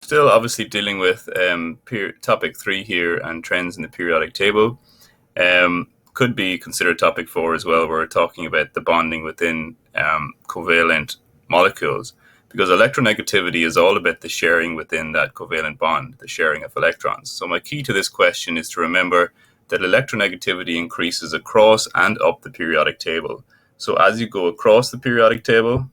Still obviously dealing with topic 3 here and trends in the periodic table. Could be considered topic 4 as well. We're talking about the bonding within covalent molecules, because electronegativity is all about the sharing within that covalent bond, the sharing of electrons. So my key to this question is to remember that electronegativity increases across and up the periodic table. So as you go across the periodic table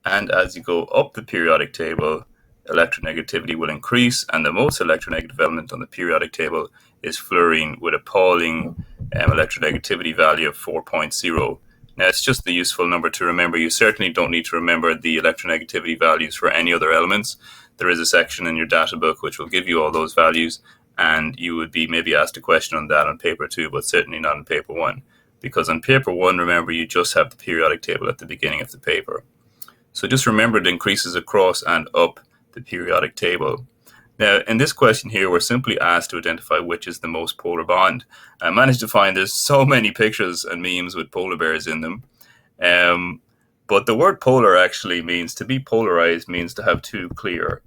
and as you go up the periodic table, electronegativity will increase, and the most electronegative element on the periodic table is fluorine with appalling electronegativity value of 4.0. Now, it's just the useful number to remember. You certainly don't need to remember the electronegativity values for any other elements. There is a section in your data book which will give you all those values, and you would be maybe asked a question on that on paper 2, but certainly not on paper 1. Because on paper 1, remember, you just have the periodic table at the beginning of the paper. So just remember it increases across and up the periodic table. Now, in this question here, we're simply asked to identify which is the most polar bond. I managed to find there's so many pictures and memes with polar bears in them. But the word polar actually means to be polarized, means to have two clear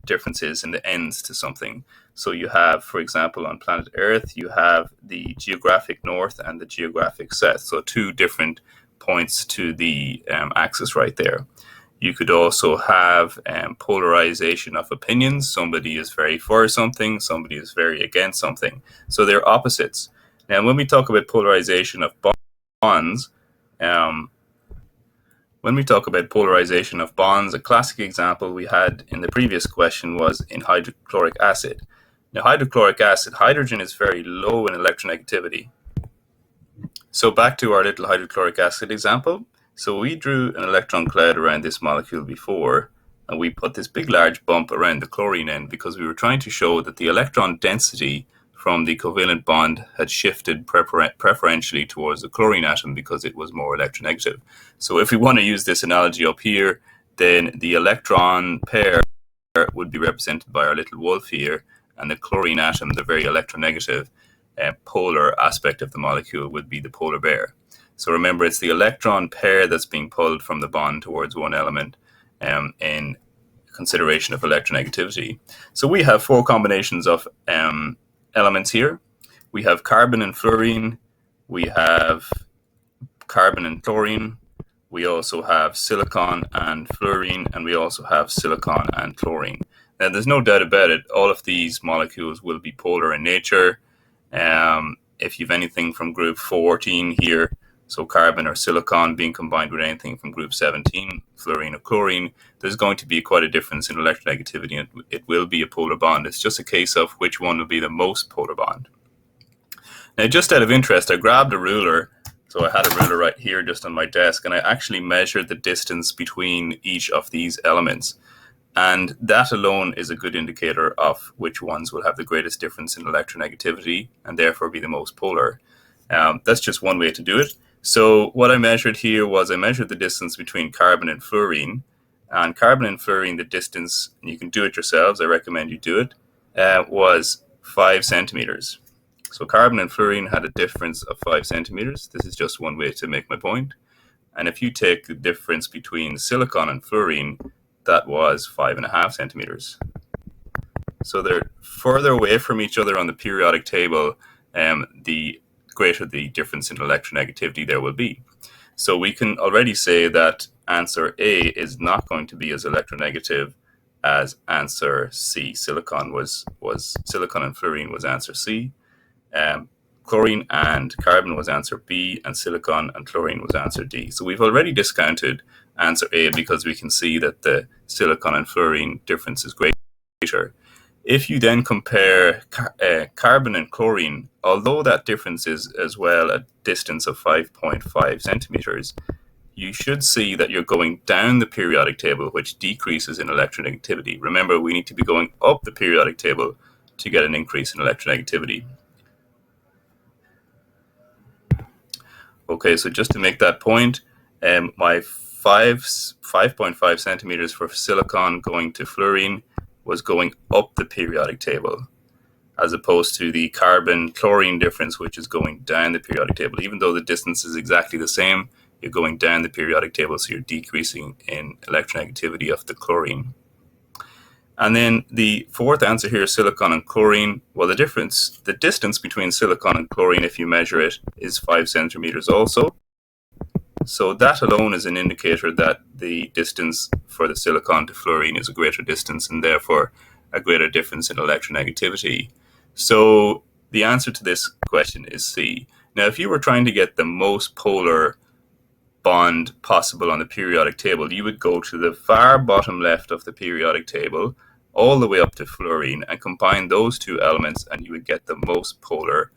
differences in the ends to something. So you have, for example, on planet Earth, you have the geographic north and the geographic south. So two different points to the axis right there. You could also have polarization of opinions. Somebody is very for something, somebody is very against something. So they're opposites. Now, when we talk about polarization of bonds, a classic example we had in the previous question was in hydrochloric acid. Now, hydrochloric acid, hydrogen is very low in electronegativity. So back to our little hydrochloric acid example. So we drew an electron cloud around this molecule before, and we put this big large bump around the chlorine end because we were trying to show that the electron density from the covalent bond had shifted preferentially towards the chlorine atom because it was more electronegative. So if we want to use this analogy up here, then the electron pair would be represented by our little wolf here, and the chlorine atom, the very electronegative polar aspect of the molecule, would be the polar bear. So remember, it's the electron pair that's being pulled from the bond towards one element in consideration of electronegativity. So we have four combinations of elements here. We have carbon and fluorine, we have carbon and chlorine, we also have silicon and fluorine, and we also have silicon and chlorine. Now, there's no doubt about it, all of these molecules will be polar in nature. If you've anything from group 14 here, so carbon or silicon being combined with anything from group 17, fluorine or chlorine, there's going to be quite a difference in electronegativity, and it will be a polar bond. It's just a case of which one will be the most polar bond. Now, just out of interest, I grabbed a ruler. So I had a ruler right here just on my desk, and I actually measured the distance between each of these elements. And that alone is a good indicator of which ones will have the greatest difference in electronegativity and therefore be the most polar. That's just one way to do it. So what I measured here was I measured the distance between carbon and fluorine. And carbon and fluorine, the distance, and you can do it yourselves, I recommend you do it, was 5 centimeters. So carbon and fluorine had a difference of 5 centimeters. This is just one way to make my point. And if you take the difference between silicon and fluorine, that was 5.5 centimeters. So they're further away from each other on the periodic table, the greater the difference in electronegativity there will be. So we can already say that answer A is not going to be as electronegative as answer C. Silicon and fluorine was answer C. Chlorine and carbon was answer B, and silicon and chlorine was answer D. So we've already discounted answer A because we can see that the silicon and fluorine difference is greater. If you then compare carbon and chlorine, although that difference is as well a distance of 5.5 centimeters, you should see that you're going down the periodic table, which decreases in electronegativity. Remember, we need to be going up the periodic table to get an increase in electronegativity. Okay, so just to make that point, my 5.5 centimeters for silicon going to fluorine was going up the periodic table, as opposed to the carbon-chlorine difference, which is going down the periodic table. Even though the distance is exactly the same, you're going down the periodic table, so you're decreasing in electronegativity of the chlorine. And then the fourth answer here, silicon and chlorine. Well, the distance between silicon and chlorine, if you measure it, is 5 centimeters also. So that alone is an indicator that the distance for the silicon to fluorine is a greater distance and therefore a greater difference in electronegativity. So the answer to this question is C. Now, if you were trying to get the most polar bond possible on the periodic table, you would go to the far bottom left of the periodic table all the way up to fluorine and combine those two elements, and you would get the most polar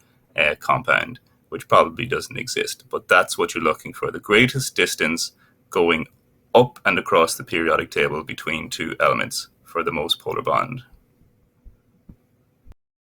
compound, which probably doesn't exist. But that's what you're looking for, the greatest distance going up and across the periodic table between two elements for the most polar bond.